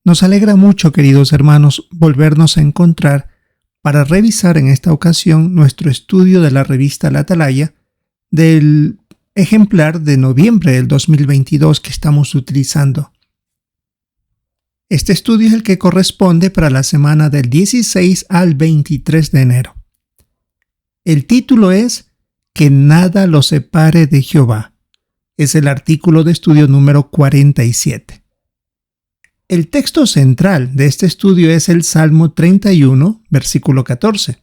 Nos alegra mucho, queridos hermanos, volvernos a encontrar para revisar en esta ocasión nuestro estudio de la revista La Atalaya del ejemplar de noviembre del 2022 que estamos utilizando. Este estudio es el que corresponde para la semana del 16 al 23 de enero. El título es Que nada lo separe de Jehová. Es el artículo de estudio número 47. El texto central de este estudio es el Salmo 31, versículo 14.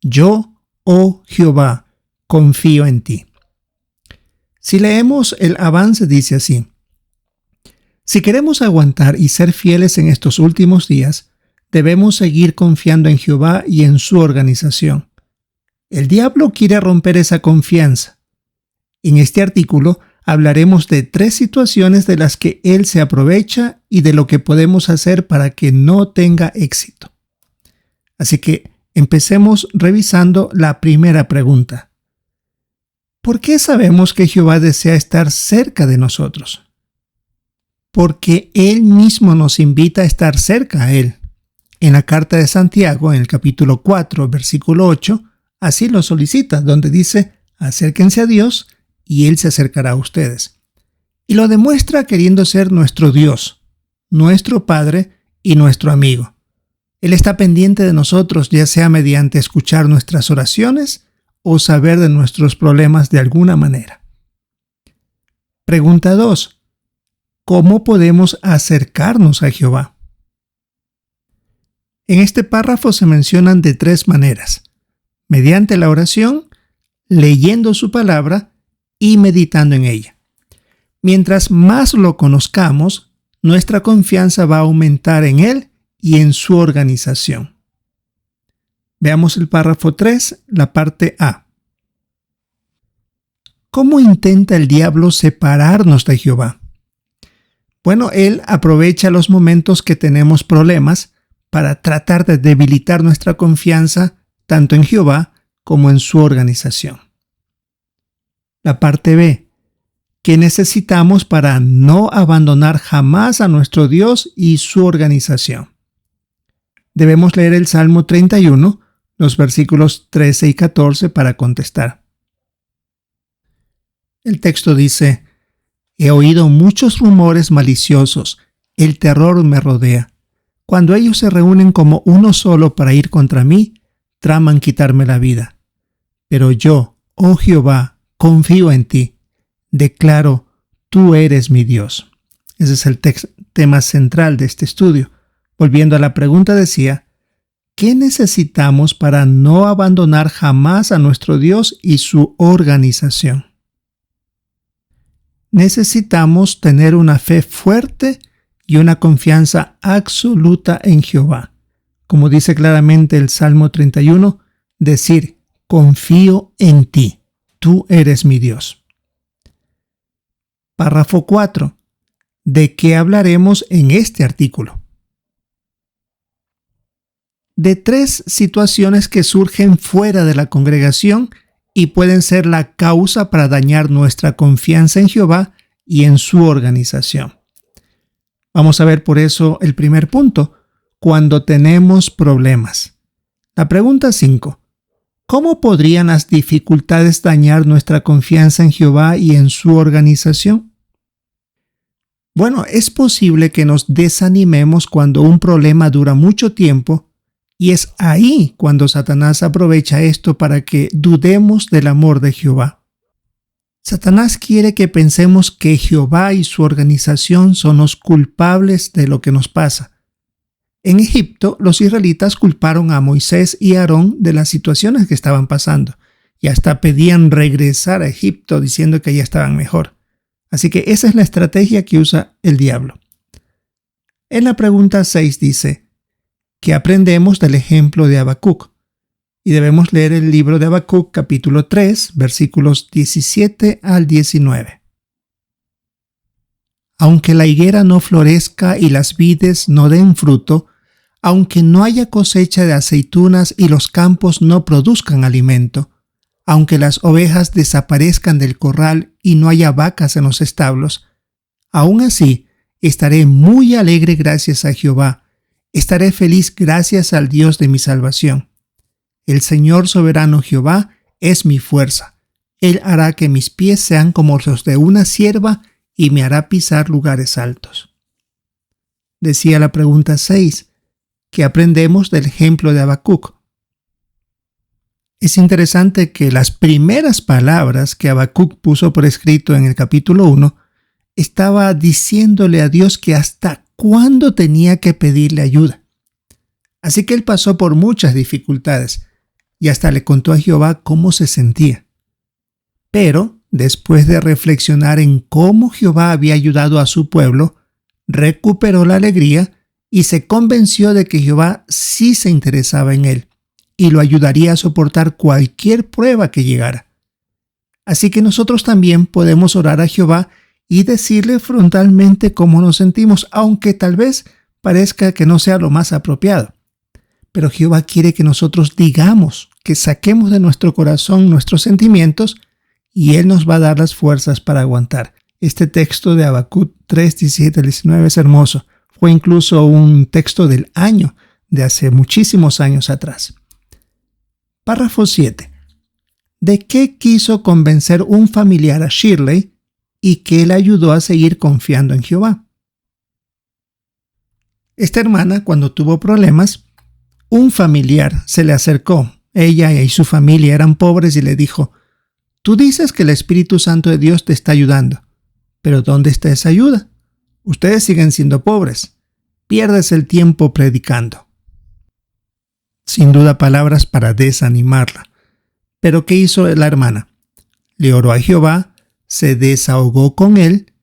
Yo, oh Jehová, confío en ti. Si leemos el avance, dice así: si queremos aguantar y ser fieles en estos últimos días, debemos seguir confiando en Jehová y en su organización. El diablo quiere romper esa confianza. En este artículo hablaremos de 3 situaciones de las que él se aprovecha y de lo que podemos hacer para que no tenga éxito. Así que empecemos revisando la primera pregunta. ¿Por qué sabemos que Jehová desea estar cerca de nosotros? Porque Él mismo nos invita a estar cerca a Él. En la carta de Santiago, en el capítulo 4, versículo 8, así lo solicita, donde dice: acérquense a Dios y Él se acercará a ustedes. Y lo demuestra queriendo ser nuestro Dios, nuestro Padre y nuestro amigo. Él está pendiente de nosotros, ya sea mediante escuchar nuestras oraciones o saber de nuestros problemas de alguna manera. Pregunta 2. ¿Cómo podemos acercarnos a Jehová? En este párrafo se mencionan de 3 maneras: mediante la oración, leyendo su palabra y meditando en ella. Mientras más lo conozcamos, nuestra confianza va a aumentar en Él y en su organización. Veamos el párrafo 3, la parte A. ¿Cómo intenta el diablo separarnos de Jehová? Bueno, él aprovecha los momentos que tenemos problemas para tratar de debilitar nuestra confianza tanto en Jehová como en su organización. La parte B. ¿Qué necesitamos para no abandonar jamás a nuestro Dios y su organización? Debemos leer el Salmo 31, los versículos 13 y 14 para contestar. El texto dice: he oído muchos rumores maliciosos, el terror me rodea. Cuando ellos se reúnen como uno solo para ir contra mí, traman quitarme la vida. Pero yo, oh Jehová, confío en ti. Declaro, tú eres mi Dios. Ese es el tema central de este estudio. Volviendo a la pregunta, decía: ¿qué necesitamos para no abandonar jamás a nuestro Dios y su organización? Necesitamos tener una fe fuerte y una confianza absoluta en Jehová. Como dice claramente el Salmo 31, decir: confío en ti, tú eres mi Dios. Párrafo 4. ¿De qué hablaremos en este artículo? De 3 situaciones que surgen fuera de la congregación y pueden ser la causa para dañar nuestra confianza en Jehová y en su organización. Vamos a ver por eso el primer punto: cuando tenemos problemas. La pregunta 5. ¿Cómo podrían las dificultades dañar nuestra confianza en Jehová y en su organización? Bueno, es posible que nos desanimemos cuando un problema dura mucho tiempo, y es ahí cuando Satanás aprovecha esto para que dudemos del amor de Jehová. Satanás quiere que pensemos que Jehová y su organización son los culpables de lo que nos pasa. En Egipto, los israelitas culparon a Moisés y a Aarón de las situaciones que estaban pasando y hasta pedían regresar a Egipto diciendo que allá estaban mejor. Así que esa es la estrategia que usa el diablo. En la pregunta 6 dice: ¿qué aprendemos del ejemplo de Habacuc? Y debemos leer el libro de Habacuc capítulo 3, versículos 17 al 19. Aunque la higuera no florezca y las vides no den fruto, aunque no haya cosecha de aceitunas y los campos no produzcan alimento, aunque las ovejas desaparezcan del corral y no haya vacas en los establos, aún así Estaré muy alegre gracias a Jehová. Estaré feliz gracias al Dios de mi salvación. El Señor soberano Jehová es mi fuerza. Él hará que mis pies sean como los de una cierva y me hará pisar lugares altos. Decía la pregunta 6, ¿qué aprendemos del ejemplo de Habacuc? Es interesante que las primeras palabras que Habacuc puso por escrito en el capítulo 1 estaba diciéndole a Dios que hasta cuándo tenía que pedirle ayuda. Así que él pasó por muchas dificultades y hasta le contó a Jehová cómo se sentía. Pero, después de reflexionar en cómo Jehová había ayudado a su pueblo, recuperó la alegría y se convenció de que Jehová sí se interesaba en él y lo ayudaría a soportar cualquier prueba que llegara. Así que nosotros también podemos orar a Jehová y decirle frontalmente cómo nos sentimos, aunque tal vez parezca que no sea lo más apropiado. Pero Jehová quiere que nosotros digamos, que saquemos de nuestro corazón nuestros sentimientos y Él nos va a dar las fuerzas para aguantar. Este texto de Habacuc 3, 17 al 19 es hermoso. Fue incluso un texto del año, de hace muchísimos años atrás. Párrafo 7. ¿De qué quiso convencer un familiar a Shirley y que le ayudó a seguir confiando en Jehová? Esta hermana, cuando tuvo problemas, un familiar se le acercó. Ella y su familia eran pobres y le dijo: «Tú dices que el Espíritu Santo de Dios te está ayudando, pero ¿dónde está esa ayuda? Ustedes siguen siendo pobres. Pierdes el tiempo predicando». Sin duda palabras para desanimarla. Pero ¿qué hizo la hermana? Le oró a Jehová, se desahogó con él,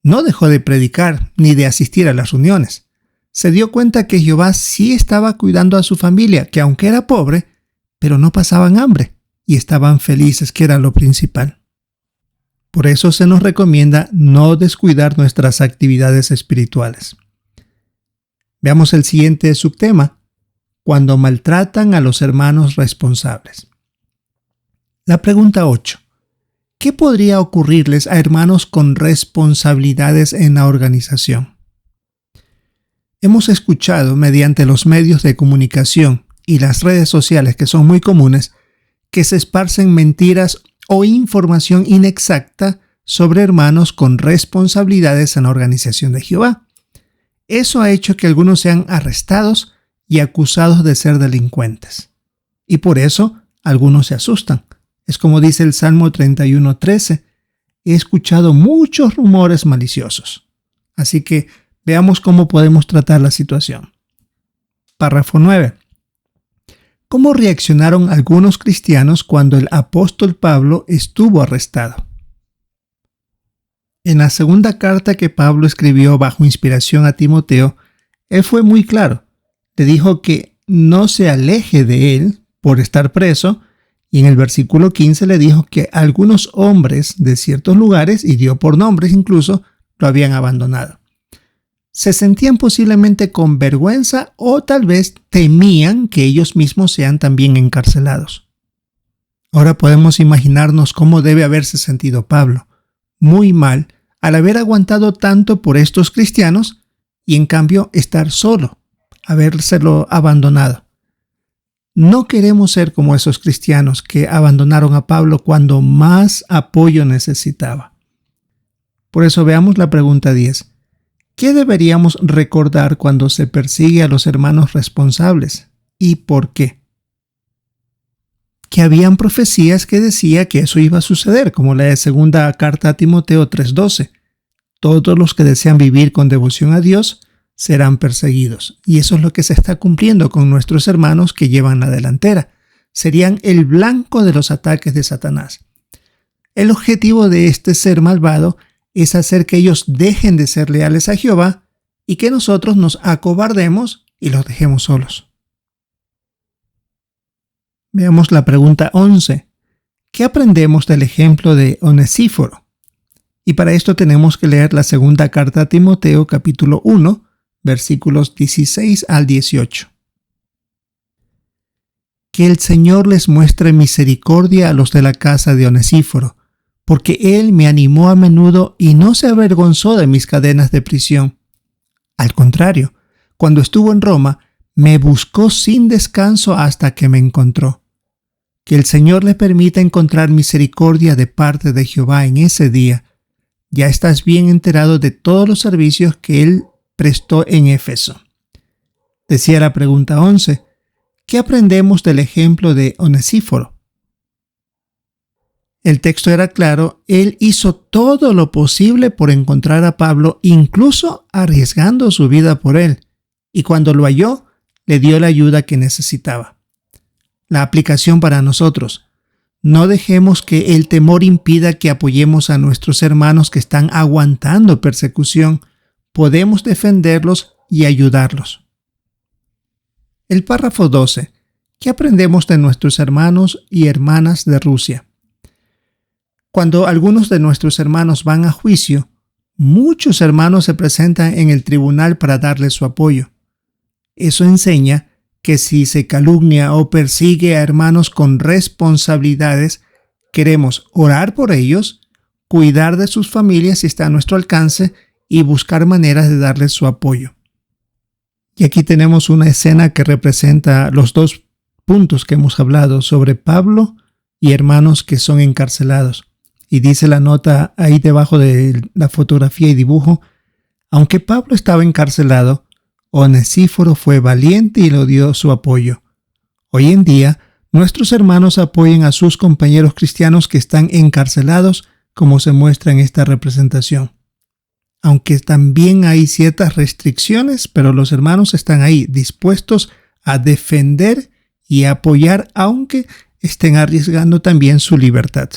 no dejó de predicar ni de asistir a las reuniones. Se dio cuenta que Jehová sí estaba cuidando a su familia, que aunque era pobre, pero no pasaban hambre y estaban felices, que era lo principal. Por eso se nos recomienda no descuidar nuestras actividades espirituales. Veamos el siguiente subtema: cuando maltratan a los hermanos responsables. La pregunta 8. ¿Qué podría ocurrirles a hermanos con responsabilidades en la organización? Hemos escuchado mediante los medios de comunicación y las redes sociales, que son muy comunes, que se esparcen mentiras o información inexacta sobre hermanos con responsabilidades en la organización de Jehová. Eso ha hecho que algunos sean arrestados y acusados de ser delincuentes. Y por eso algunos se asustan. Es como dice el Salmo 31:13, he escuchado muchos rumores maliciosos. Así que veamos cómo podemos tratar la situación. Párrafo 9. ¿Cómo reaccionaron algunos cristianos cuando el apóstol Pablo estuvo arrestado? En la segunda carta que Pablo escribió bajo inspiración a Timoteo, él fue muy claro. Le dijo que no se aleje de él por estar preso, y en el versículo 15 le dijo que algunos hombres de ciertos lugares, y dio por nombres incluso, lo habían abandonado. Se sentían posiblemente con vergüenza o tal vez temían que ellos mismos sean también encarcelados. Ahora podemos imaginarnos cómo debe haberse sentido Pablo, muy mal, al haber aguantado tanto por estos cristianos y en cambio estar solo, habérselo abandonado. No queremos ser como esos cristianos que abandonaron a Pablo cuando más apoyo necesitaba. Por eso veamos la pregunta 10. ¿Qué deberíamos recordar cuando se persigue a los hermanos responsables? ¿Y por qué? Que habían profecías que decía que eso iba a suceder, como la de segunda carta a Timoteo 3:12. Todos los que desean vivir con devoción a Dios serán perseguidos. Y eso es lo que se está cumpliendo con nuestros hermanos que llevan la delantera. Serían el blanco de los ataques de Satanás. El objetivo de este ser malvado es hacer que ellos dejen de ser leales a Jehová y que nosotros nos acobardemos y los dejemos solos. Veamos la pregunta 11. ¿Qué aprendemos del ejemplo de Onesíforo? Y para esto tenemos que leer la segunda carta a Timoteo, capítulo 1, versículos 16 al 18. Que el Señor les muestre misericordia a los de la casa de Onesíforo, porque él me animó a menudo y no se avergonzó de mis cadenas de prisión. Al contrario, cuando estuvo en Roma, me buscó sin descanso hasta que me encontró. Que el Señor le permita encontrar misericordia de parte de Jehová en ese día. Ya estás bien enterado de todos los servicios que él prestó en Éfeso. Decía la pregunta 11, ¿qué aprendemos del ejemplo de Onesíforo? El texto era claro, él hizo todo lo posible por encontrar a Pablo, incluso arriesgando su vida por él, y cuando lo halló, le dio la ayuda que necesitaba. La aplicación para nosotros. No dejemos que el temor impida que apoyemos a nuestros hermanos que están aguantando persecución. Podemos defenderlos y ayudarlos. El párrafo 12. ¿Qué aprendemos de nuestros hermanos y hermanas de Rusia? Cuando algunos de nuestros hermanos van a juicio, muchos hermanos se presentan en el tribunal para darles su apoyo. Eso enseña que si se calumnia o persigue a hermanos con responsabilidades, queremos orar por ellos, cuidar de sus familias si está a nuestro alcance y buscar maneras de darles su apoyo. Y aquí tenemos una escena que representa los dos puntos que hemos hablado sobre Pablo y hermanos que son encarcelados. Y dice la nota ahí debajo de la fotografía y dibujo, aunque Pablo estaba encarcelado, Onesíforo fue valiente y le dio su apoyo. Hoy en día, nuestros hermanos apoyan a sus compañeros cristianos que están encarcelados, como se muestra en esta representación. Aunque también hay ciertas restricciones, pero los hermanos están ahí dispuestos a defender y a apoyar, aunque estén arriesgando también su libertad.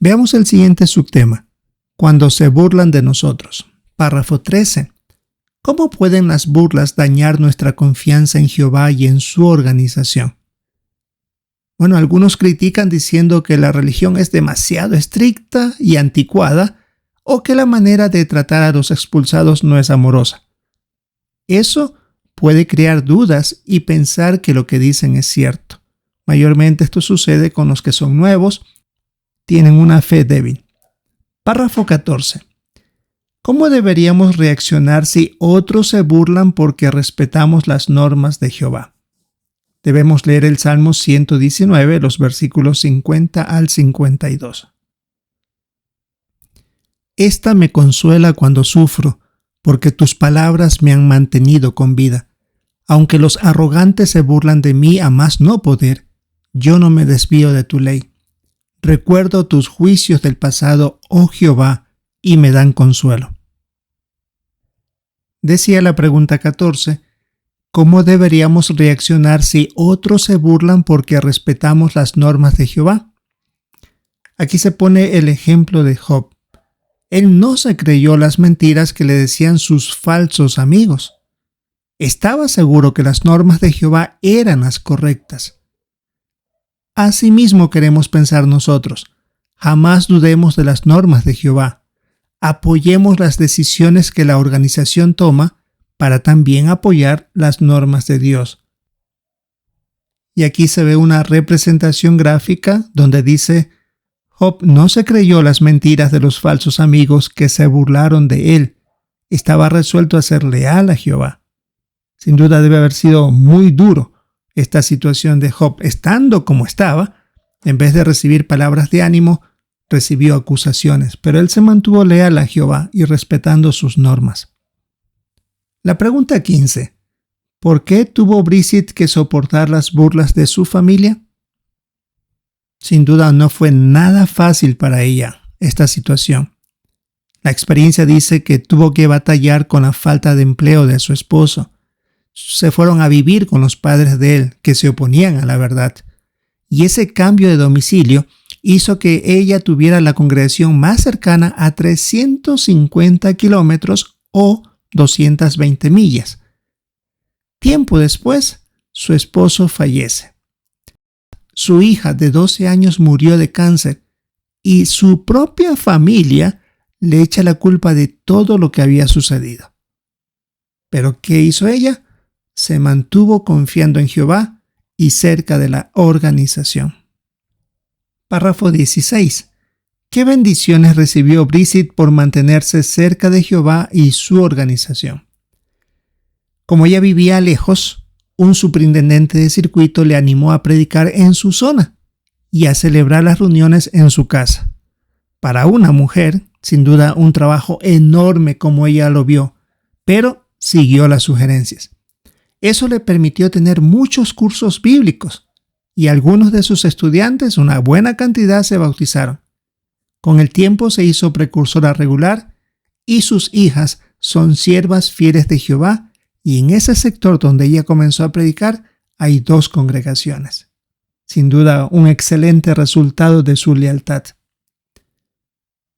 Veamos el siguiente subtema. Cuando se burlan de nosotros. Párrafo 13. ¿Cómo pueden las burlas dañar nuestra confianza en Jehová y en su organización? Bueno, algunos critican diciendo que la religión es demasiado estricta y anticuada o que la manera de tratar a los expulsados no es amorosa. Eso puede crear dudas y pensar que lo que dicen es cierto. Mayormente esto sucede con los que son nuevos, tienen una fe débil. Párrafo 14. ¿Cómo deberíamos reaccionar si otros se burlan porque respetamos las normas de Jehová? Debemos leer el Salmo 119, los versículos 50 al 52. Esta me consuela cuando sufro, porque tus palabras me han mantenido con vida. Aunque los arrogantes se burlan de mí a más no poder, yo no me desvío de tu ley. Recuerdo tus juicios del pasado, oh Jehová, y me dan consuelo. Decía la pregunta 14, ¿cómo deberíamos reaccionar si otros se burlan porque respetamos las normas de Jehová? Aquí se pone el ejemplo de Job. Él no se creyó las mentiras que le decían sus falsos amigos. Estaba seguro que las normas de Jehová eran las correctas. Asimismo queremos pensar nosotros. Jamás dudemos de las normas de Jehová. Apoyemos las decisiones que la organización toma para también apoyar las normas de Dios. Y aquí se ve una representación gráfica donde dice, Job no se creyó las mentiras de los falsos amigos que se burlaron de él. Estaba resuelto a ser leal a Jehová. Sin duda debe haber sido muy duro esta situación de Job. Estando como estaba, en vez de recibir palabras de ánimo, recibió acusaciones, pero él se mantuvo leal a Jehová y respetando sus normas. La pregunta 15. ¿Por qué tuvo Brisit que soportar las burlas de su familia? Sin duda no fue nada fácil para ella esta situación. La experiencia dice que tuvo que batallar con la falta de empleo de su esposo. Se fueron a vivir con los padres de él, que se oponían a la verdad. Y ese cambio de domicilio hizo que ella tuviera la congregación más cercana a 350 kilómetros o 220 millas. Tiempo después, su esposo fallece. Su hija de 12 años murió de cáncer y su propia familia le echa la culpa de todo lo que había sucedido. ¿Pero qué hizo ella? Se mantuvo confiando en Jehová y cerca de la organización. Párrafo 16. ¿Qué bendiciones recibió Brigitte por mantenerse cerca de Jehová y su organización? Como ella vivía lejos, un superintendente de circuito le animó a predicar en su zona y a celebrar las reuniones en su casa. Para una mujer, sin duda un trabajo enorme como ella lo vio, pero siguió las sugerencias. Eso le permitió tener muchos cursos bíblicos y algunos de sus estudiantes, una buena cantidad, se bautizaron. Con el tiempo se hizo precursora regular y sus hijas son siervas fieles de Jehová, y en ese sector donde ella comenzó a predicar hay 2 congregaciones. Sin duda, un excelente resultado de su lealtad.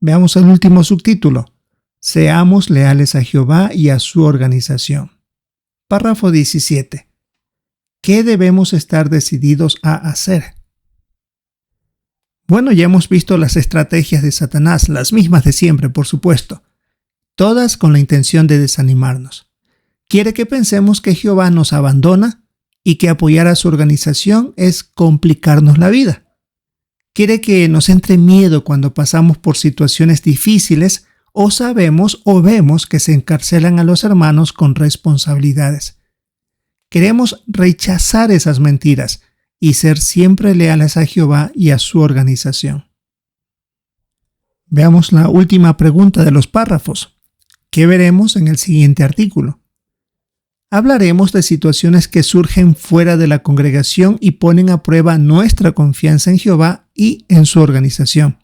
Veamos el último subtítulo. Seamos leales a Jehová y a su organización. Párrafo 17. ¿Qué debemos estar decididos a hacer? Bueno, ya hemos visto las estrategias de Satanás, las mismas de siempre, por supuesto, todas con la intención de desanimarnos. Quiere que pensemos que Jehová nos abandona y que apoyar a su organización es complicarnos la vida. Quiere que nos entre miedo cuando pasamos por situaciones difíciles o sabemos o vemos que se encarcelan a los hermanos con responsabilidades. Queremos rechazar esas mentiras y ser siempre leales a Jehová y a su organización. Veamos la última pregunta de los párrafos, que veremos en el siguiente artículo. Hablaremos de situaciones que surgen fuera de la congregación y ponen a prueba nuestra confianza en Jehová y en su organización.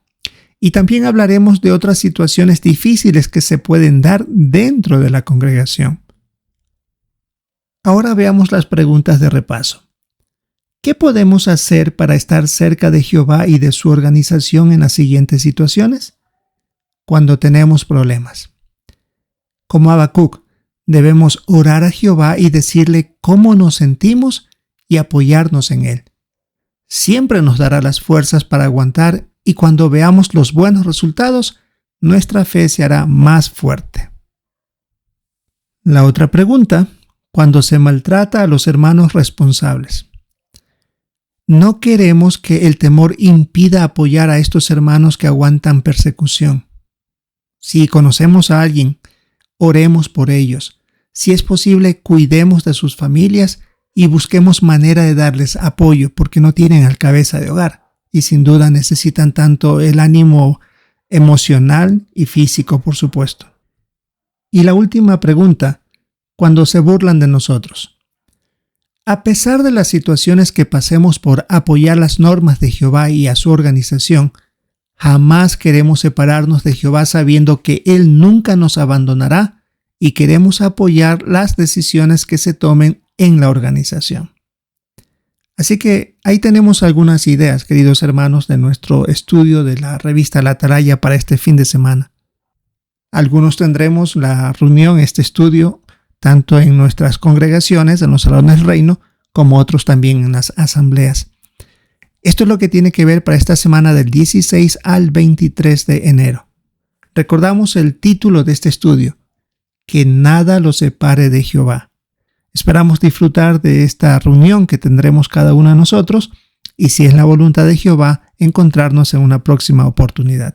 Y también hablaremos de otras situaciones difíciles que se pueden dar dentro de la congregación. Ahora veamos las preguntas de repaso. ¿Qué podemos hacer para estar cerca de Jehová y de su organización en las siguientes situaciones? Cuando tenemos problemas. Como Habacuc, debemos orar a Jehová y decirle cómo nos sentimos y apoyarnos en él. Siempre nos dará las fuerzas para aguantar y cuando veamos los buenos resultados, nuestra fe se hará más fuerte. La otra pregunta, cuando se maltrata a los hermanos responsables. No queremos que el temor impida apoyar a estos hermanos que aguantan persecución. Si conocemos a alguien, oremos por ellos. Si es posible, cuidemos de sus familias y busquemos manera de darles apoyo porque no tienen al cabeza de hogar y sin duda necesitan tanto el ánimo emocional y físico, por supuesto. Y la última pregunta, cuando se burlan de nosotros. A pesar de las situaciones que pasemos por apoyar las normas de Jehová y a su organización, jamás queremos separarnos de Jehová sabiendo que Él nunca nos abandonará y queremos apoyar las decisiones que se tomen en la organización. Así que ahí tenemos algunas ideas, queridos hermanos, de nuestro estudio de la revista La Atalaya para este fin de semana. Algunos tendremos la reunión, este estudio, tanto en nuestras congregaciones, en los salones del reino, como otros también en las asambleas. Esto es lo que tiene que ver para esta semana del 16 al 23 de enero. Recordamos el título de este estudio, que nada los separe de Jehová. Esperamos disfrutar de esta reunión que tendremos cada uno de nosotros y si es la voluntad de Jehová, encontrarnos en una próxima oportunidad.